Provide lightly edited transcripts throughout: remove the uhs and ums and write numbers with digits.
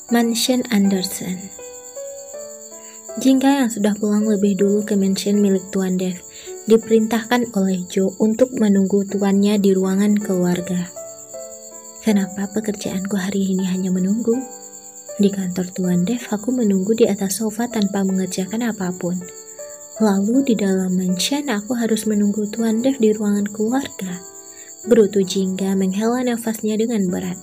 Mansion Anderson. Jingga yang sudah pulang lebih dulu ke mansion milik Tuan Dev diperintahkan oleh Joe untuk menunggu tuannya di ruangan keluarga. Kenapa pekerjaanku hari ini hanya menunggu? Di kantor Tuan Dev aku menunggu di atas sofa tanpa mengerjakan apapun. Lalu di dalam mansion aku harus menunggu Tuan Dev di ruangan keluarga. Gerutu Jingga menghela nafasnya dengan berat.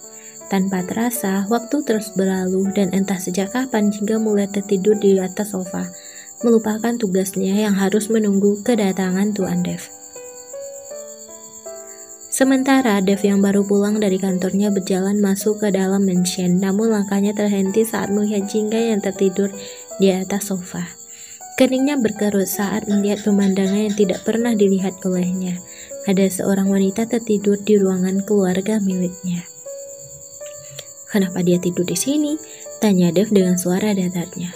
Tanpa terasa, waktu terus berlalu dan entah sejak kapan Jingga mulai tertidur di atas sofa, melupakan tugasnya yang harus menunggu kedatangan Tuan Dev. Sementara Dev yang baru pulang dari kantornya berjalan masuk ke dalam mansion, namun langkahnya terhenti saat melihat Jingga yang tertidur di atas sofa. Keningnya berkerut saat melihat pemandangan yang tidak pernah dilihat olehnya. Ada seorang wanita tertidur di ruangan keluarga miliknya. "Kenapa dia tidur di sini?" tanya Dev dengan suara datarnya.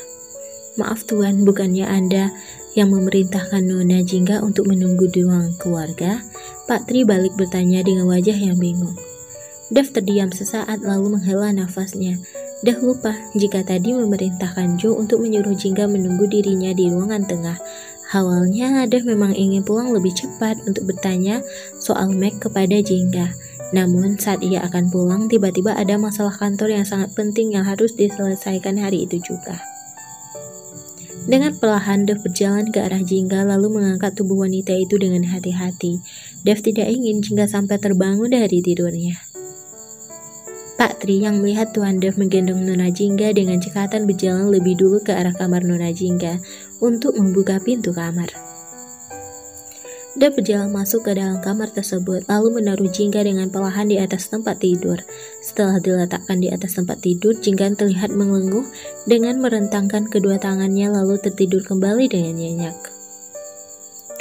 "Maaf Tuan, bukannya Anda yang memerintahkan Nona Jingga untuk menunggu di ruangan keluarga?" Pak Tri balik bertanya dengan wajah yang bingung. Dev terdiam sesaat lalu menghela nafasnya. Dev lupa jika tadi memerintahkan Joe untuk menyuruh Jingga menunggu dirinya di ruangan tengah. Awalnya Dev memang ingin pulang lebih cepat untuk bertanya soal Mac kepada Jingga. Namun saat ia akan pulang, tiba-tiba ada masalah kantor yang sangat penting yang harus diselesaikan hari itu juga. Dengan perlahan Dev berjalan ke arah Jingga lalu mengangkat tubuh wanita itu dengan hati-hati. Dev tidak ingin Jingga sampai terbangun dari tidurnya. Pak Tri yang melihat Tuan Dev menggendong Nona Jingga dengan cekatan berjalan lebih dulu ke arah kamar Nona Jingga untuk membuka pintu kamar. Dev berjalan masuk ke dalam kamar tersebut lalu menaruh Jingga dengan perlahan di atas tempat tidur. Setelah diletakkan di atas tempat tidur, Jingga terlihat mengelunguh dengan merentangkan kedua tangannya lalu tertidur kembali dengan nyenyak.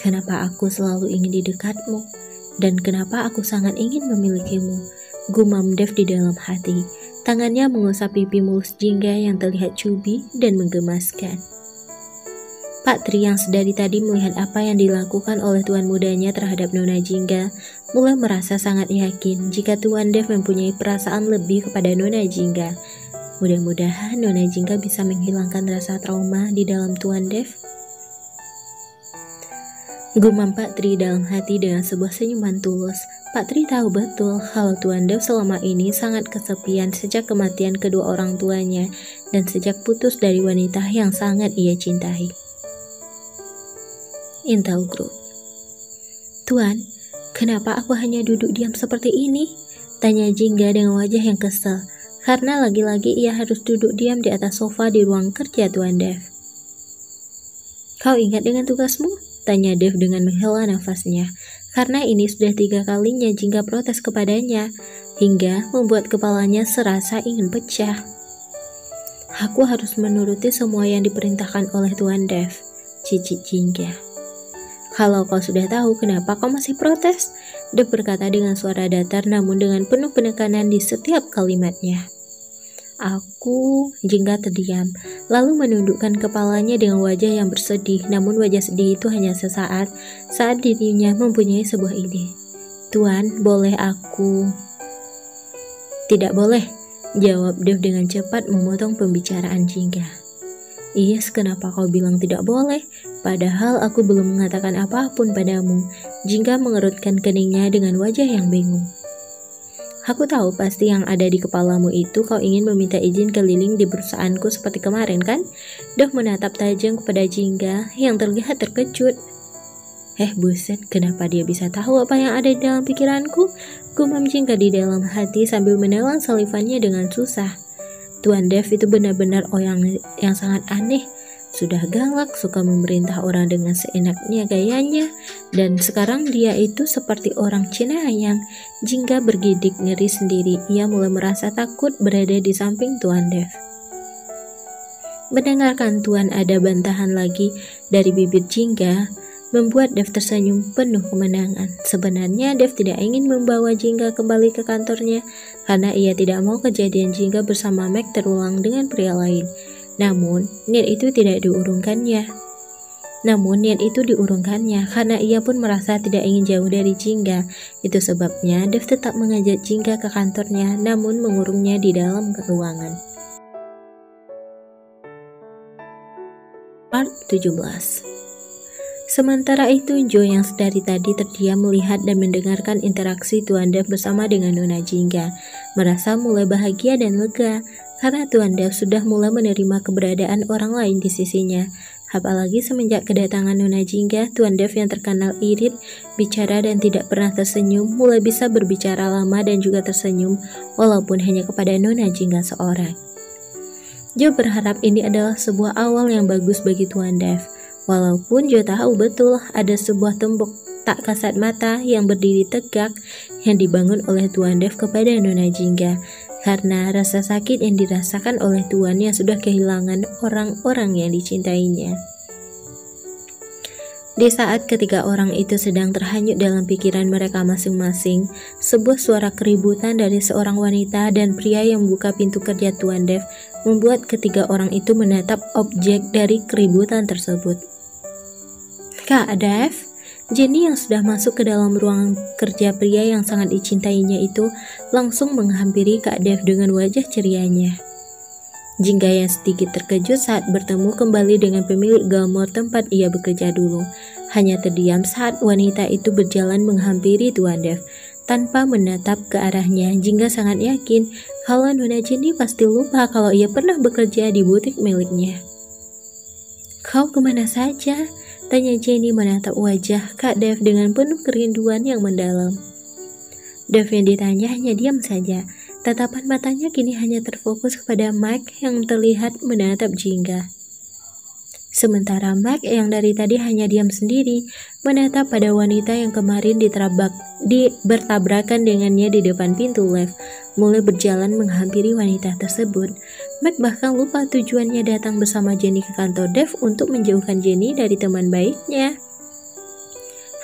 "Kenapa aku selalu ingin di dekatmu? Dan kenapa aku sangat ingin memilikimu?" gumam Dev di dalam hati. Tangannya mengusap pipi mulus Jingga yang terlihat cubi dan menggemaskan. Pak Tri yang sedari tadi melihat apa yang dilakukan oleh tuan mudanya terhadap Nona Jingga mulai merasa sangat yakin jika Tuan Dev mempunyai perasaan lebih kepada Nona Jingga. Mudah-mudahan Nona Jingga bisa menghilangkan rasa trauma di dalam Tuan Dev. Gumam Pak Tri dalam hati dengan sebuah senyuman tulus. Pak Tri tahu betul kalau Tuan Dev selama ini sangat kesepian sejak kematian kedua orang tuanya dan sejak putus dari wanita yang sangat ia cintai. Intel Group. "Tuan, kenapa aku hanya duduk diam seperti ini?" tanya Jingga dengan wajah yang kesal, karena lagi-lagi ia harus duduk diam di atas sofa di ruang kerja Tuan Dev. "Kau ingat dengan tugasmu?" tanya Dev dengan menghela nafasnya, karena ini sudah 3 kalinya Jingga protes kepadanya, hingga membuat kepalanya serasa ingin pecah. "Aku harus menuruti semua yang diperintahkan oleh Tuan Dev," cicit Jingga. "Kalau kau sudah tahu, kenapa kau masih protes?" Dev berkata dengan suara datar namun dengan penuh penekanan di setiap kalimatnya. Jingga terdiam, lalu menundukkan kepalanya dengan wajah yang bersedih, namun wajah sedih itu hanya sesaat saat dirinya mempunyai sebuah ide. "Tuan, boleh aku?" "Tidak boleh," jawab Dev dengan cepat memotong pembicaraan Jingga. "Yes, kenapa kau bilang tidak boleh? Padahal aku belum mengatakan apapun padamu." Jingga mengerutkan keningnya dengan wajah yang bingung. "Aku tahu pasti yang ada di kepalamu itu kau ingin meminta izin keliling di perusahaanku seperti kemarin, kan?" Dev menatap tajam kepada Jingga yang terlihat terkejut. Buset, kenapa dia bisa tahu apa yang ada di dalam pikiranku?" gumam Jingga di dalam hati sambil menelan salivannya dengan susah. Tuan Dev itu benar-benar orang yang sangat aneh. Sudah galak, suka memerintah orang dengan seenaknya gayanya, dan sekarang dia itu seperti orang Cenayang. Jingga bergidik ngeri sendiri. Ia mulai merasa takut berada di samping Tuan Dev. Mendengarkan Tuan ada bantahan lagi dari bibir Jingga membuat Dev tersenyum penuh kemenangan. Sebenarnya Dev tidak ingin membawa Jingga kembali ke kantornya karena ia tidak mau kejadian Jingga bersama Mac terulang dengan pria lain. Namun niat itu diurungkannya karena ia pun merasa tidak ingin jauh dari Jingga. Itu sebabnya Dev tetap mengajak Jingga ke kantornya namun mengurungnya di dalam ruangan. Part 17. Sementara itu, Joe yang sedari tadi terdiam melihat dan mendengarkan interaksi Tuan Dev bersama dengan Nona Jingga, merasa mulai bahagia dan lega karena Tuan Dev sudah mulai menerima keberadaan orang lain di sisinya. Apalagi semenjak kedatangan Nona Jingga, Tuan Dev yang terkenal irit, bicara dan tidak pernah tersenyum, mulai bisa berbicara lama dan juga tersenyum, walaupun hanya kepada Nona Jingga seorang. Joe berharap ini adalah sebuah awal yang bagus bagi Tuan Dev. Walaupun Joe tahu betul ada sebuah tembok tak kasat mata yang berdiri tegak yang dibangun oleh Tuan Dev kepada Nona Jingga karena rasa sakit yang dirasakan oleh Tuan yang sudah kehilangan orang-orang yang dicintainya. Di saat ketiga orang itu sedang terhanyut dalam pikiran mereka masing-masing, sebuah suara keributan dari seorang wanita dan pria yang membuka pintu kerja Tuan Dev membuat ketiga orang itu menatap objek dari keributan tersebut. Kak Dev, Jenny yang sudah masuk ke dalam ruangan kerja pria yang sangat dicintainya itu langsung menghampiri Kak Dev dengan wajah cerianya. Jingga yang sedikit terkejut saat bertemu kembali dengan pemilik Galmore tempat ia bekerja dulu, hanya terdiam saat wanita itu berjalan menghampiri Tuan Dev. Tanpa menatap ke arahnya, Jingga sangat yakin kalau Nona Jenny pasti lupa kalau ia pernah bekerja di butik miliknya. Kau kemana saja? Tanya Jenny menatap wajah Kak Dev dengan penuh kerinduan yang mendalam. Dev yang ditanya hanya diam saja. Tatapan matanya kini hanya terfokus kepada Mike yang terlihat menatap Jingga. Sementara Mike yang dari tadi hanya diam sendiri, menatap pada wanita yang kemarin bertabrakan dengannya di depan pintu lift, mulai berjalan menghampiri wanita tersebut. Mike bahkan lupa tujuannya datang bersama Jenny ke kantor Dev untuk menjauhkan Jenny dari teman baiknya.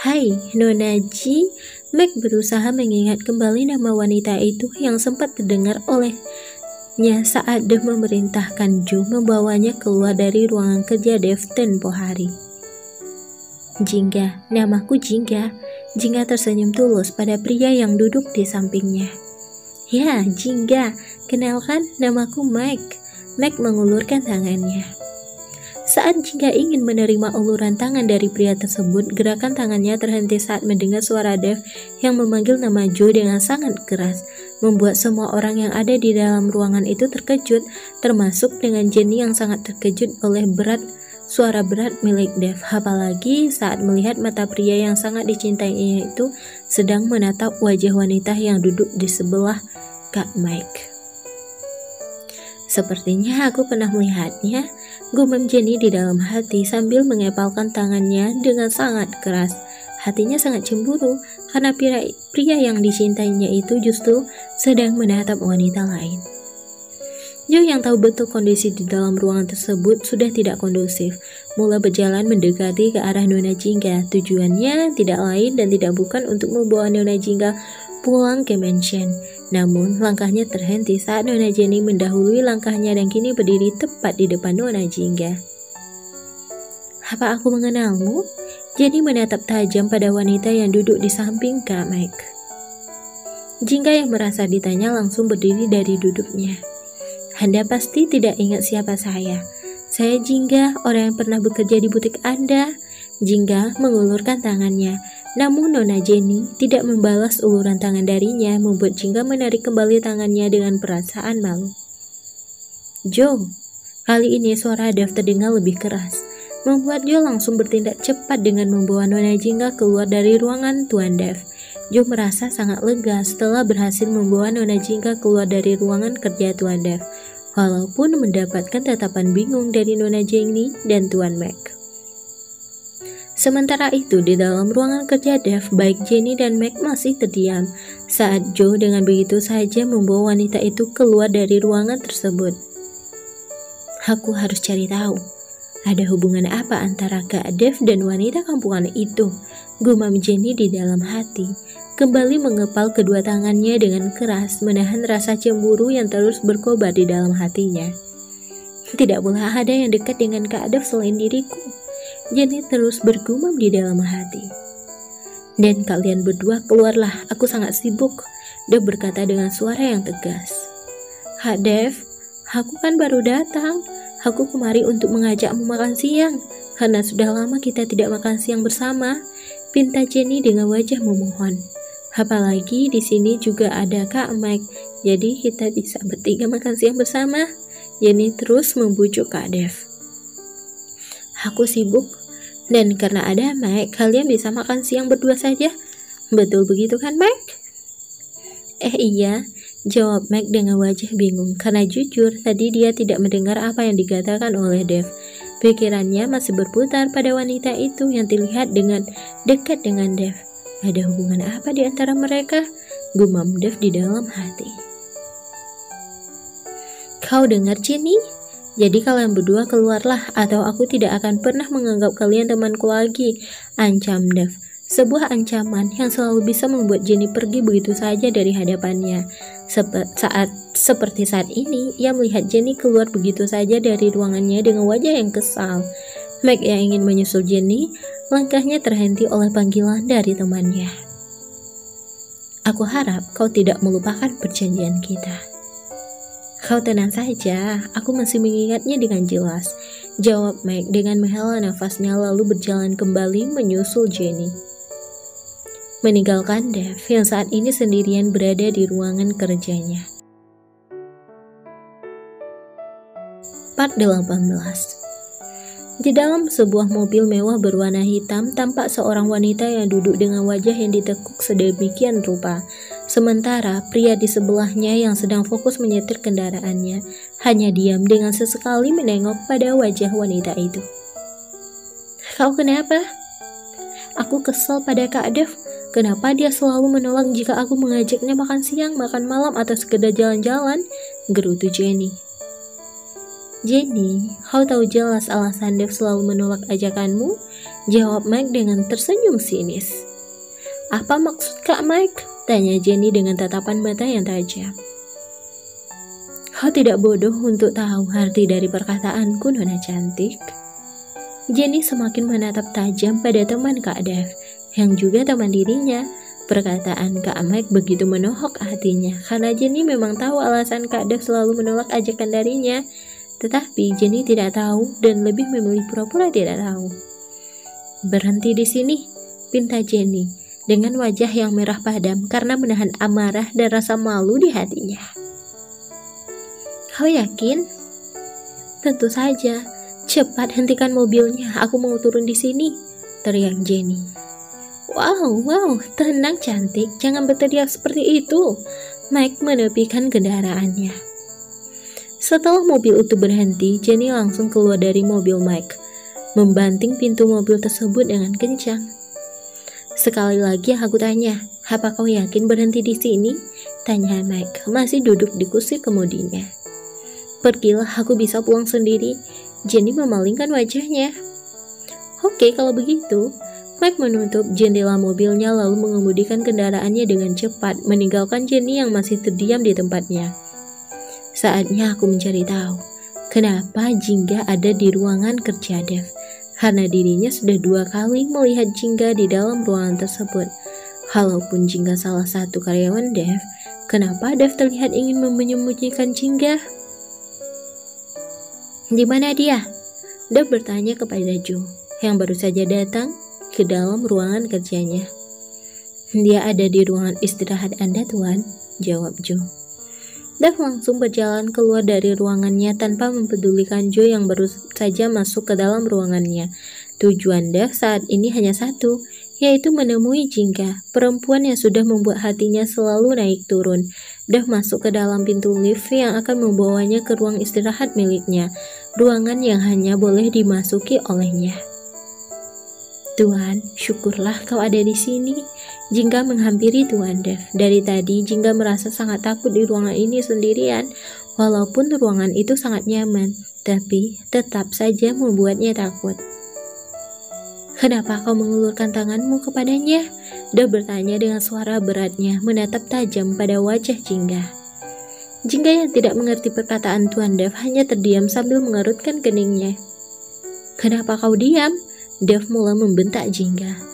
Hai, Nona Ji. Mike berusaha mengingat kembali nama wanita itu yang sempat terdengar olehnya saat Dev memerintahkan Joe membawanya keluar dari ruangan kerja Dev tempo hari. Jingga, namaku Jingga. Jingga tersenyum tulus pada pria yang duduk di sampingnya. Ya, Jingga, kenalkan namaku Mike. Mike mengulurkan tangannya. Saat Jingga ingin menerima uluran tangan dari pria tersebut, gerakan tangannya terhenti saat mendengar suara Dev yang memanggil nama Joe dengan sangat keras, membuat semua orang yang ada di dalam ruangan itu terkejut, termasuk dengan Jenny yang sangat terkejut oleh suara berat milik Dev, apalagi saat melihat mata pria yang sangat dicintainya itu sedang menatap wajah wanita yang duduk di sebelah Kak Mike. Sepertinya aku pernah melihatnya, gumam Jenny di dalam hati sambil mengepalkan tangannya dengan sangat keras. Hatinya sangat cemburu karena pria yang dicintainya itu justru sedang menatap wanita lain. Joe yang tahu betul kondisi di dalam ruangan tersebut sudah tidak kondusif, mulai berjalan mendekati ke arah Nona Jingga. Tujuannya tidak lain dan tidak bukan untuk membawa Nona Jingga pulang ke mansion. Namun, langkahnya terhenti saat Nona Jenny mendahului langkahnya dan kini berdiri tepat di depan Nona Jingga. Apa aku mengenalmu? Jenny menatap tajam pada wanita yang duduk di samping Kak Mike. Jingga yang merasa ditanya langsung berdiri dari duduknya. Anda pasti tidak ingat siapa saya. Saya Jingga, orang yang pernah bekerja di butik Anda. Jingga mengulurkan tangannya. Namun Nona Jenny tidak membalas uluran tangan darinya, membuat Jingga menarik kembali tangannya dengan perasaan malu. Joe, kali ini suara Dev terdengar lebih keras, membuat Joe langsung bertindak cepat dengan membawa Nona Jingga keluar dari ruangan Tuan Dev. Joe merasa sangat lega setelah berhasil membawa Nona Jingga keluar dari ruangan kerja Tuan Dev, walaupun mendapatkan tatapan bingung dari Nona Jenny dan Tuan Mac. Sementara itu, di dalam ruangan kerja Dev, baik Jenny dan Mac masih terdiam saat Joe dengan begitu saja membawa wanita itu keluar dari ruangan tersebut. Aku harus cari tahu, ada hubungan apa antara Kak Dev dan wanita kampungan itu, gumam Jenny di dalam hati, kembali mengepal kedua tangannya dengan keras, menahan rasa cemburu yang terus berkobar di dalam hatinya. Tidak boleh ada yang dekat dengan Kak Dev selain diriku, Jenny terus bergumam di dalam hati. Dan kalian berdua keluarlah, aku sangat sibuk, Dev berkata dengan suara yang tegas. Kak Dev, aku kan baru datang, Aku kemari untuk mengajakmu makan siang, karena sudah lama kita tidak makan siang bersama, pinta Jenny dengan wajah memohon. Apalagi di sini juga ada Kak Mike, jadi kita bisa bertiga makan siang bersama. Jenny terus membujuk Kak Dev. Aku sibuk, dan karena ada Mike, kalian bisa makan siang berdua saja. Betul begitu kan Mike? Iya, jawab Mike dengan wajah bingung, karena jujur tadi dia tidak mendengar apa yang dikatakan oleh Dev. Pikirannya masih berputar pada wanita itu yang terlihat dengan dekat dengan Dev. Ada hubungan apa di antara mereka? Gumam Dev di dalam hati. Kau dengar Jenny? Jadi kalian berdua keluarlah, atau aku tidak akan pernah menganggap kalian temanku lagi, ancam Dev. Sebuah ancaman yang selalu bisa membuat Jenny pergi begitu saja dari hadapannya. Seperti saat ini, ia melihat Jenny keluar begitu saja dari ruangannya dengan wajah yang kesal. Mike yang ingin menyusul Jenny, langkahnya terhenti oleh panggilan dari temannya. Aku harap kau tidak melupakan perjanjian kita. Kau tenang saja, aku masih mengingatnya dengan jelas, jawab Mike dengan menghela nafasnya lalu berjalan kembali menyusul Jenny. Meninggalkan Dev yang saat ini sendirian berada di ruangan kerjanya. Part 18. Di dalam sebuah mobil mewah berwarna hitam, tampak seorang wanita yang duduk dengan wajah yang ditekuk sedemikian rupa. Sementara pria di sebelahnya yang sedang fokus menyetir kendaraannya hanya diam dengan sesekali menengok pada wajah wanita itu. Kau kenapa? Aku kesal pada Kak Dev. Kenapa dia selalu menolak jika aku mengajaknya makan siang, makan malam, atau sekedar jalan-jalan? Gerutu Jenny. Jenny, kau tahu jelas alasan Dev selalu menolak ajakanmu? Jawab Mike dengan tersenyum sinis. Apa maksud Kak Mike? Tanya Jenny dengan tatapan mata yang tajam. Kau tidak bodoh untuk tahu arti dari perkataanku, Nona cantik. Jenny semakin menatap tajam pada teman Kak Dev, yang juga teman dirinya. Perkataan Kak Mike begitu menohok hatinya, karena Jenny memang tahu alasan Kak Dev selalu menolak ajakan darinya. Tetapi Jenny tidak tahu dan lebih memilih pura-pura tidak tahu. Berhenti di sini, pinta Jenny dengan wajah yang merah padam karena menahan amarah dan rasa malu di hatinya. Kau yakin? Tentu saja. Cepat hentikan mobilnya, aku mau turun di sini, teriak Jenny. Wow, tenang cantik, jangan berteriak seperti itu. Mike menepikan kendaraannya. Setelah mobil itu berhenti, Jenny langsung keluar dari mobil Mike, membanting pintu mobil tersebut dengan kencang. Sekali lagi aku tanya, apa kau yakin berhenti di sini? Tanya Mike, masih duduk di kursi kemudinya. Pergilah, aku bisa pulang sendiri. Jenny memalingkan wajahnya. Oke, kalau begitu. Mike menutup jendela mobilnya lalu mengemudikan kendaraannya dengan cepat, meninggalkan Jenny yang masih terdiam di tempatnya. Saatnya aku mencari tahu, kenapa Jingga ada di ruangan kerja Dev. Karena dirinya sudah 2 kali melihat Jingga di dalam ruangan tersebut. Kalaupun Jingga salah satu karyawan Dev, kenapa Dev terlihat ingin menyembunyikan Jingga? Di mana dia? Dev bertanya kepada Joe, yang baru saja datang ke dalam ruangan kerjanya. Dia ada di ruangan istirahat Anda, Tuan, jawab Joe. Dev langsung berjalan keluar dari ruangannya tanpa mempedulikan Joe yang baru saja masuk ke dalam ruangannya. Tujuan Dev saat ini hanya satu, yaitu menemui Jingga, perempuan yang sudah membuat hatinya selalu naik turun. Dev masuk ke dalam pintu lift yang akan membawanya ke ruang istirahat miliknya, ruangan yang hanya boleh dimasuki olehnya. Tuan, syukurlah kau ada di sini. Jingga menghampiri Tuan Dev. Dari tadi Jingga merasa sangat takut di ruangan ini sendirian. Walaupun ruangan itu sangat nyaman, tapi tetap saja membuatnya takut. Kenapa kau mengulurkan tanganmu kepadanya? Dev bertanya dengan suara beratnya, menatap tajam pada wajah Jingga. Jingga yang tidak mengerti perkataan Tuan Dev hanya terdiam sambil mengerutkan keningnya. Kenapa kau diam? Dev mulai membentak Jingga.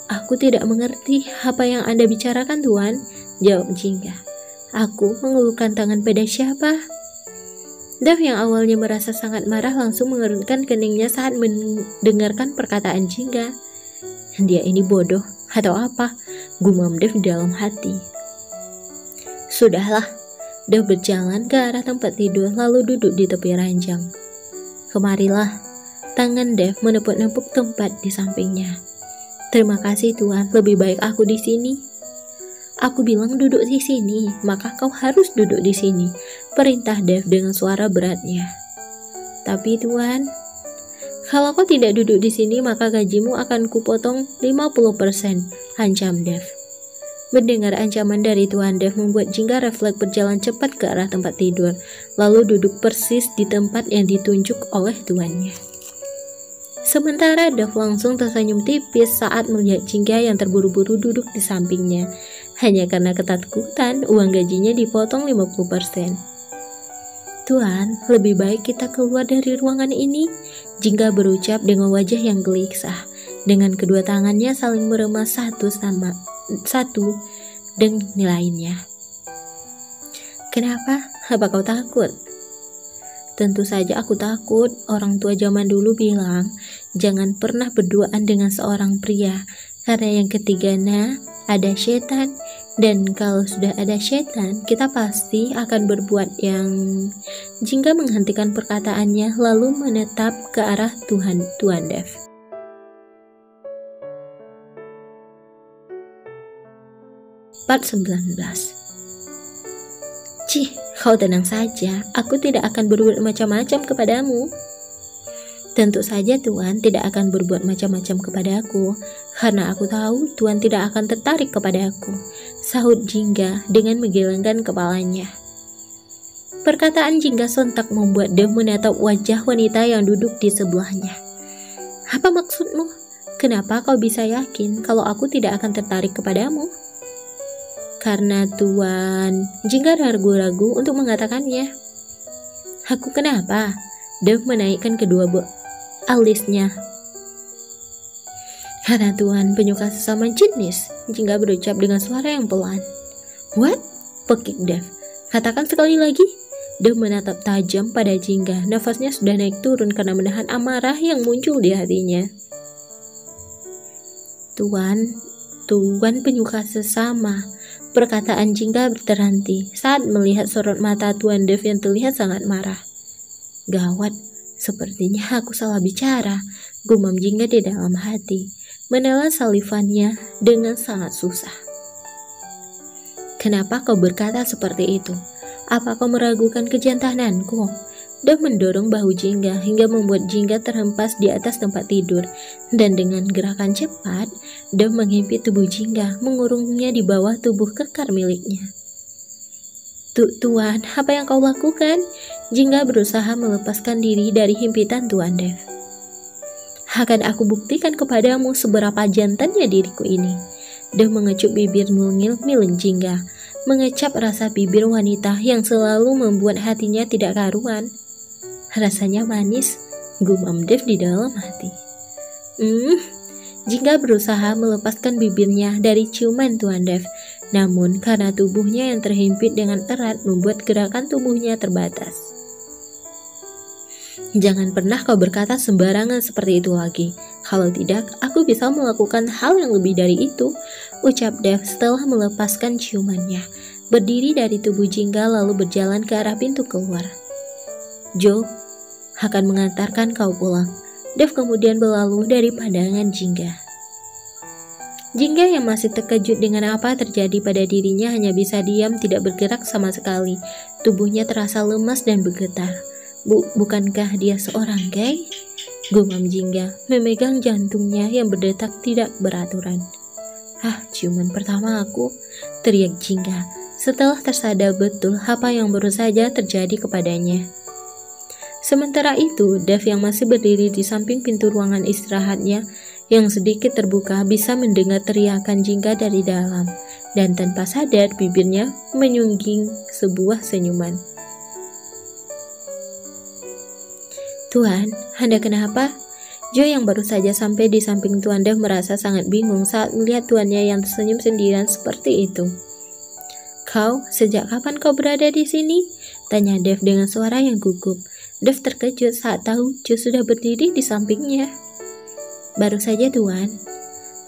Aku tidak mengerti apa yang Anda bicarakan, Tuan, jawab Jingga. Aku mengulurkan tangan pada siapa? Dev yang awalnya merasa sangat marah langsung mengerutkan keningnya saat mendengarkan perkataan Jingga. Dia ini bodoh atau apa? Gumam Dev di dalam hati. Sudahlah, Dev berjalan ke arah tempat tidur lalu duduk di tepi ranjang. Kemarilah, tangan Dev menepuk-nepuk tempat di sampingnya. Terima kasih Tuhan, lebih baik aku di sini. Aku bilang duduk di sini, maka kau harus duduk di sini, perintah Dev dengan suara beratnya. Tapi Tuhan, kalau kau tidak duduk di sini maka gajimu akan kupotong 50%, ancam Dev. Mendengar ancaman dari Tuhan Dev membuat Jingga refleks berjalan cepat ke arah tempat tidur, lalu duduk persis di tempat yang ditunjuk oleh tuannya. Sementara Dev langsung tersenyum tipis saat melihat Jingga yang terburu-buru duduk di sampingnya. Hanya karena ketakutan, uang gajinya dipotong 50%. Tuhan, lebih baik kita keluar dari ruangan ini, Jingga berucap dengan wajah yang gelisah. Dengan kedua tangannya saling meremas satu dengan lainnya. Kenapa? Apa kau takut? Tentu saja aku takut. Orang tua zaman dulu bilang, jangan pernah berduaan dengan seorang pria, karena yang ketiganya ada setan, dan kalau sudah ada setan, kita pasti akan berbuat yang... Jingga menghentikan perkataannya lalu menatap ke arah Tuan Dev. Part 19. Cih, kau tenang saja, aku tidak akan berbuat macam-macam kepadamu. Tentu saja Tuhan tidak akan berbuat macam-macam kepadaku, karena aku tahu Tuhan tidak akan tertarik kepadaku, sahut Jingga dengan menggelengkan kepalanya. Perkataan Jingga sontak membuat Dev menatap wajah wanita yang duduk di sebelahnya. Apa maksudmu? Kenapa kau bisa yakin kalau aku tidak akan tertarik kepadamu? Karena Tuan, Jingga ragu-ragu untuk mengatakannya. Aku kenapa? Dev menaikkan kedua alisnya. Karena Tuhan penyuka sesama jenis, Jingga berucap dengan suara yang pelan. What? Pekik Dev. Katakan sekali lagi. Dev menatap tajam pada Jingga. Nafasnya sudah naik turun karena menahan amarah yang muncul di hatinya. Tuan penyuka sesama. Perkataan Jingga terhenti saat melihat sorot mata Tuan Dev yang terlihat sangat marah. Gawat, sepertinya aku salah bicara, gumam Jingga di dalam hati, menelan salivannya dengan sangat susah. Kenapa kau berkata seperti itu? Apa kau meragukan kejantananku? Dev mendorong bahu Jingga hingga membuat Jingga terhempas di atas tempat tidur, dan dengan gerakan cepat, Dev menghimpit tubuh Jingga, mengurungnya di bawah tubuh kekar miliknya. Tuan, apa yang kau lakukan? Jingga berusaha melepaskan diri dari himpitan Tuan Dev. Akan aku buktikan kepadamu seberapa jantannya diriku ini. Dev mengecup bibir mungil milik Jingga, mengecap rasa bibir wanita yang selalu membuat hatinya tidak karuan. Rasanya manis, gumam Dev di dalam hati. Jingga berusaha melepaskan bibirnya dari ciuman Tuan Dev, namun karena tubuhnya yang terhimpit dengan erat membuat gerakan tubuhnya terbatas. Jangan pernah kau berkata sembarangan seperti itu lagi. Kalau tidak, aku bisa melakukan hal yang lebih dari itu, ucap Dev setelah melepaskan ciumannya, berdiri dari tubuh Jingga lalu berjalan ke arah pintu keluar. Joe akan mengantarkan kau pulang. Dev kemudian berlalu dari pandangan Jingga. Jingga yang masih terkejut dengan apa terjadi pada dirinya hanya bisa diam tidak bergerak sama sekali. Tubuhnya terasa lemas dan bergetar. Bukankah dia seorang gay? Gumam Jingga memegang jantungnya yang berdetak tidak beraturan. Ciuman pertama aku, teriak Jingga setelah tersadar betul apa yang baru saja terjadi kepadanya. Sementara itu, Dev yang masih berdiri di samping pintu ruangan istirahatnya yang sedikit terbuka bisa mendengar teriakan Jingga dari dalam, dan tanpa sadar bibirnya menyungging sebuah senyuman. Tuan, Anda kenapa? Joe yang baru saja sampai di samping Tuan Dev merasa sangat bingung saat melihat tuannya yang tersenyum sendirian seperti itu. Kau, sejak kapan kau berada di sini? Tanya Dev dengan suara yang gugup. Dev terkejut saat tahu Jo sudah berdiri di sampingnya. Baru saja Tuan.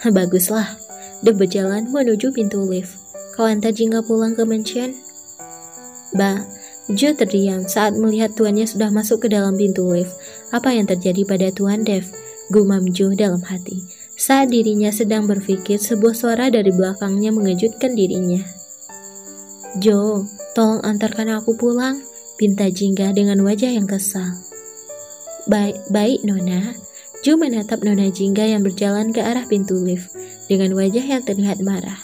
Baguslah. Dev berjalan menuju pintu lift. Kau antar Jingga pulang ke mansion? Jo terdiam saat melihat tuannya sudah masuk ke dalam pintu lift. Apa yang terjadi pada Tuan Dev? Gumam Jo dalam hati. Saat dirinya sedang berpikir, sebuah suara dari belakangnya mengejutkan dirinya. Jo, tolong antarkan aku pulang, pinta Jingga dengan wajah yang kesal. Baik, Nona. Jo menatap Nona Jingga yang berjalan ke arah pintu lift dengan wajah yang terlihat marah.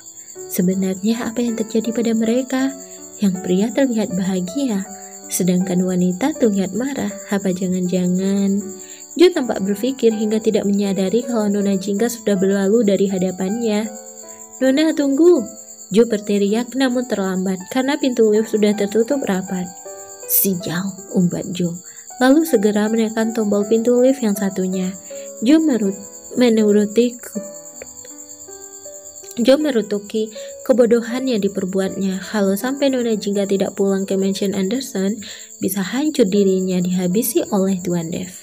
Sebenarnya apa yang terjadi pada mereka? Yang pria terlihat bahagia, sedangkan wanita terlihat marah. Apa jangan-jangan? Jo tampak berpikir hingga tidak menyadari kalau Nona Jingga sudah berlalu dari hadapannya. Nona, tunggu! Jo berteriak namun terlambat karena pintu lift sudah tertutup rapat. Sial, umbat Jo. Lalu segera menekan tombol pintu lift yang satunya. Jo merutuki kebodohan yang diperbuatnya. Kalau sampai Nona Jingga tidak pulang ke mansion Anderson, bisa hancur dirinya dihabisi oleh Tuan Dev.